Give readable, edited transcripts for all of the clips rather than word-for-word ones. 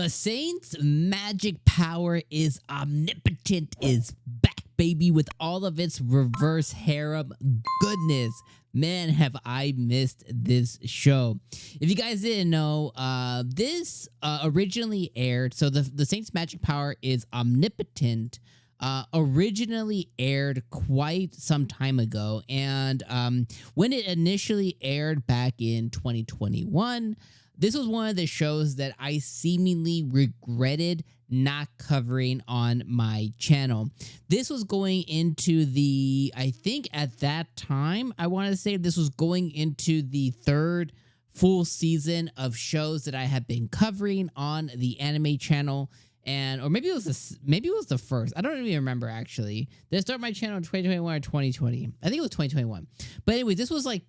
The Saints' magic power is omnipotent is back, baby, with all of its reverse harem goodness. Man, have I missed this show. If you guys didn't know, this originally aired, so the Saints' magic power is omnipotent, originally aired quite some time ago. And when it initially aired back in 2021, this was one of the shows that I seemingly regretted not covering on my channel. This was going into I think at that time, I want to say this was going into the third full season of shows that I have been covering on the anime channel. Or maybe it was the first. I don't even remember, actually. Did I start my channel in 2021 or 2020? I think it was 2021. But anyway, this was like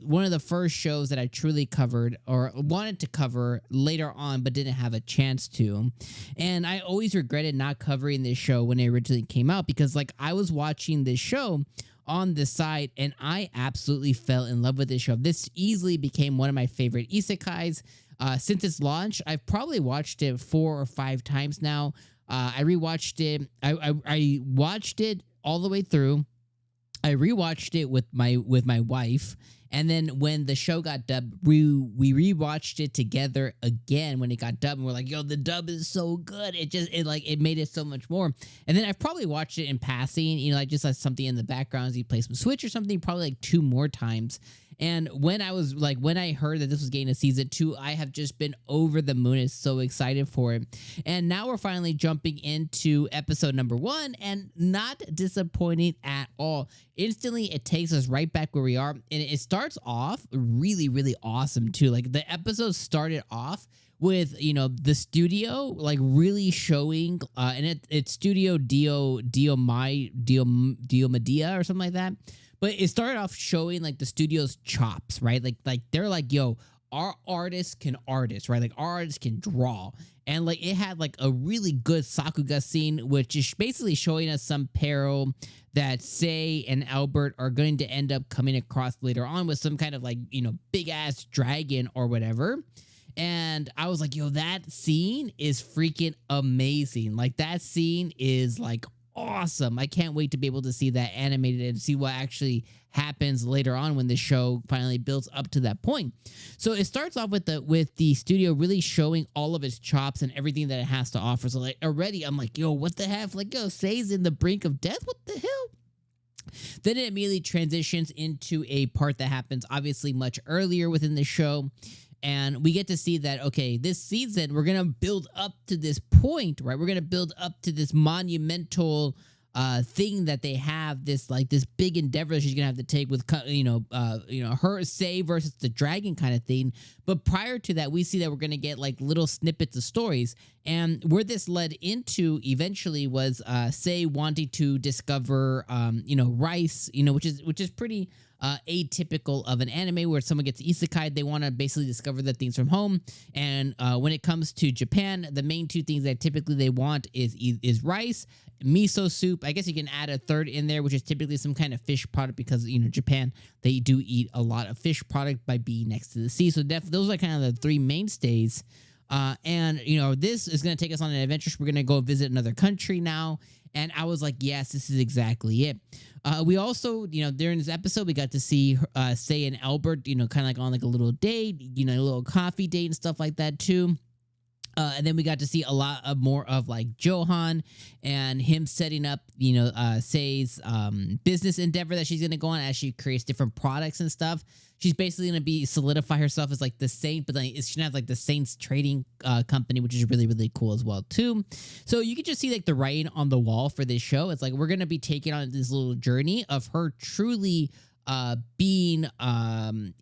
one of the first shows that I truly covered or wanted to cover later on, but didn't have a chance to. And I always regretted not covering this show when it originally came out, because like I was watching this show on the side and I absolutely fell in love with this show. This easily became one of my favorite isekais. Since its launch, I've probably watched it 4 or 5 times now. I rewatched it. I watched it all the way through. I rewatched it with my wife, and then when the show got dubbed, we rewatched it together again when it got dubbed, and we're like, "Yo, the dub is so good!" It made it so much more. And then I've probably watched it in passing, like just as something in the background as you play some Switch or something, probably like 2 more times. And when I heard that this was getting a season 2, I have just been over the moon and so excited for it. And now we're finally jumping into episode number 1, and not disappointing at all. Instantly, it takes us right back where we are, and it starts off really, really awesome too. Like the episode started off with the studio like really showing, and it's Studio Dio Medea or something like that. But it started off showing like the studio's chops, right? Like they're like, yo, our artists can artist, right? Like our artists can draw. And like it had like a really good Sakuga scene, which is basically showing us some peril that Sei and Albert are going to end up coming across later on with some kind of like, big ass dragon or whatever. And I was like, yo, that scene is freaking amazing. Like that scene is like awesome. I can't wait to be able to see that animated and see what actually happens later on when the show finally builds up to that point. So it starts off with the studio really showing all of its chops and everything that it has to offer. So like already I'm like, yo, what the heck? Like, yo, Sei's in the brink of death? What the hell? Then it immediately transitions into a part that happens obviously much earlier within the show. And we get to see that, okay, this season, we're going to build up to this point, right? We're going to build up to this monumental thing that they have, this big endeavor that she's going to have to take with, her Sei versus the dragon kind of thing. But prior to that, we see that we're going to get like little snippets of stories. And where this led into eventually was Sei wanting to discover, rice, which is pretty atypical of an anime where someone gets isekai. They want to basically discover the things from home. And when it comes to Japan, the main 2 things that typically they want is rice, miso soup. I guess you can add a third in there, which is typically some kind of fish product, because Japan, they do eat a lot of fish product by being next to the sea. So those are kind of the 3 mainstays. And this is going to take us on an adventure. We're going to go visit another country now. And I was like, yes, this is exactly it. We also, during this episode, we got to see Sei and Albert, kind of like on like a little date, a little coffee date and stuff like that too. And then we got to see a lot of more of like Johan and him setting up, Sei's business endeavor that she's going to go on as she creates different products and stuff. She's basically going to solidify herself as like the Saint, but like she's going to have like the Saints trading company, which is really, really cool as well too. So you can just see like the writing on the wall for this show. It's like we're going to be taking on this little journey of her truly being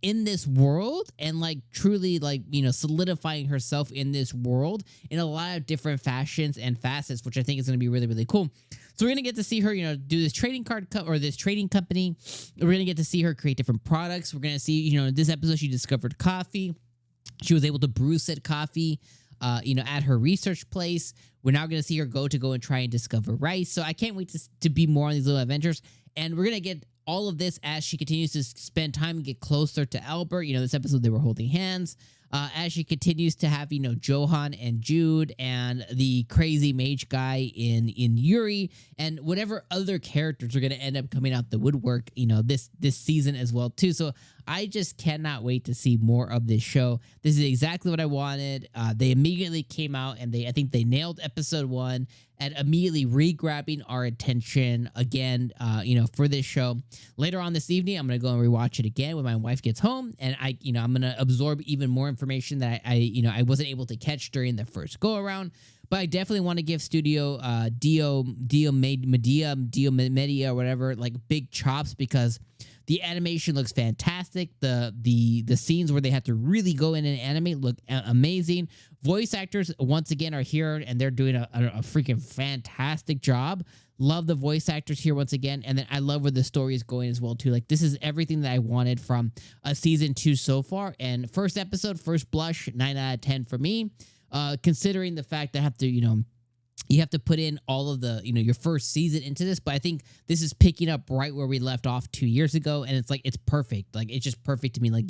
in this world and like truly like solidifying herself in this world in a lot of different fashions and facets, which I think is going to be really, really cool. So we're going to get to see her do this trading card or this trading company. We're going to get to see her create different products. We're going to see in this episode she discovered coffee. She was able to brew said coffee at her research place. We're now going to see her go and try and discover rice. So I can't wait to be more on these little adventures. And we're going to get all of this as she continues to spend time and get closer to Albert. This episode they were holding hands. as she continues to have, you know, Johan and Jude and the crazy mage guy in Yuri and whatever other characters are going to end up coming out the woodwork, you know, this season as well too. So I just cannot wait to see more of this show. This is exactly what I wanted. They immediately came out and I think they nailed episode 1 and immediately re-grabbing our attention again, you know, for this show. Later on this evening, I'm going to go and rewatch it again when my wife gets home. And I'm going to absorb even more information that I wasn't able to catch during the first go around. But I definitely want to give Studio Dio Media or whatever, like big chops, because the animation looks fantastic. The scenes where they have to really go in and animate look amazing. Voice actors, once again, are here, and they're doing a freaking fantastic job. Love the voice actors here once again. And then I love where the story is going as well, too. Like, this is everything that I wanted from a season 2 so far. And first episode, first blush, 9 out of 10 for me. Considering the fact that I have to, you have to put in all of the, your first season into this. But I think this is picking up right where we left off 2 years ago. And it's like, it's perfect. Like, it's just perfect to me. Like,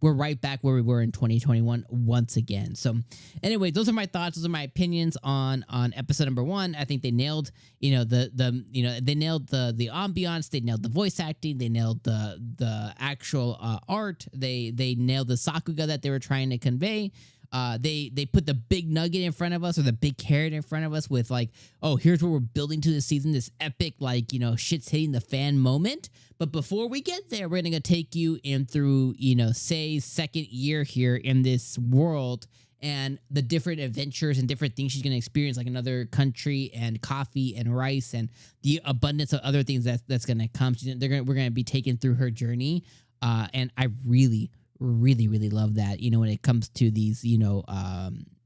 we're right back where we were in 2021 once again. So anyway, those are my thoughts. Those are my opinions on episode number 1. I think they nailed, they nailed the ambiance. They nailed the voice acting. They nailed the actual art. They nailed the sakuga that they were trying to convey. They put the big nugget in front of us, or the big carrot in front of us, with like, oh, here's what we're building to this season, this epic, like, shit's hitting the fan moment. But before we get there, we're gonna take you in through, Sei's second year here in this world, and the different adventures and different things she's gonna experience, like another country and coffee and rice and the abundance of other things that's gonna come. We're gonna be taken through her journey, and I really love that, when it comes to these,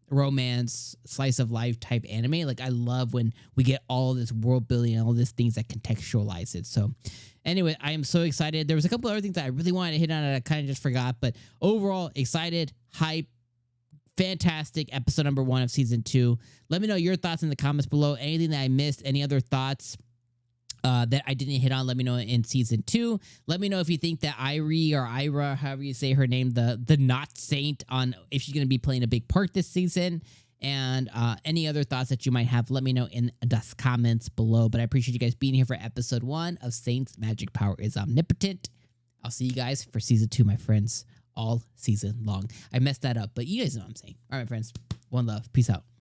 romance, slice of life type anime. Like, I love when we get all this world building and all these things that contextualize it. So anyway, I am so excited. There was a couple other things that I really wanted to hit on that I kind of just forgot, but overall, excited, hype, fantastic episode number 1 of season 2. Let me know your thoughts in the comments below. Anything that I missed, any other thoughts that I didn't hit on, let me know in season 2. Let me know if you think that Irie or Ira, however you say her name, the not saint, on if she's going to be playing a big part this season. And any other thoughts that you might have, let me know in the comments below. But I appreciate you guys being here for episode 1 of Saint's Magic Power is Omnipotent. I'll see you guys for season 2, my friends, all season long. I messed that up, but you guys know what I'm saying. All right, friends. One love. Peace out.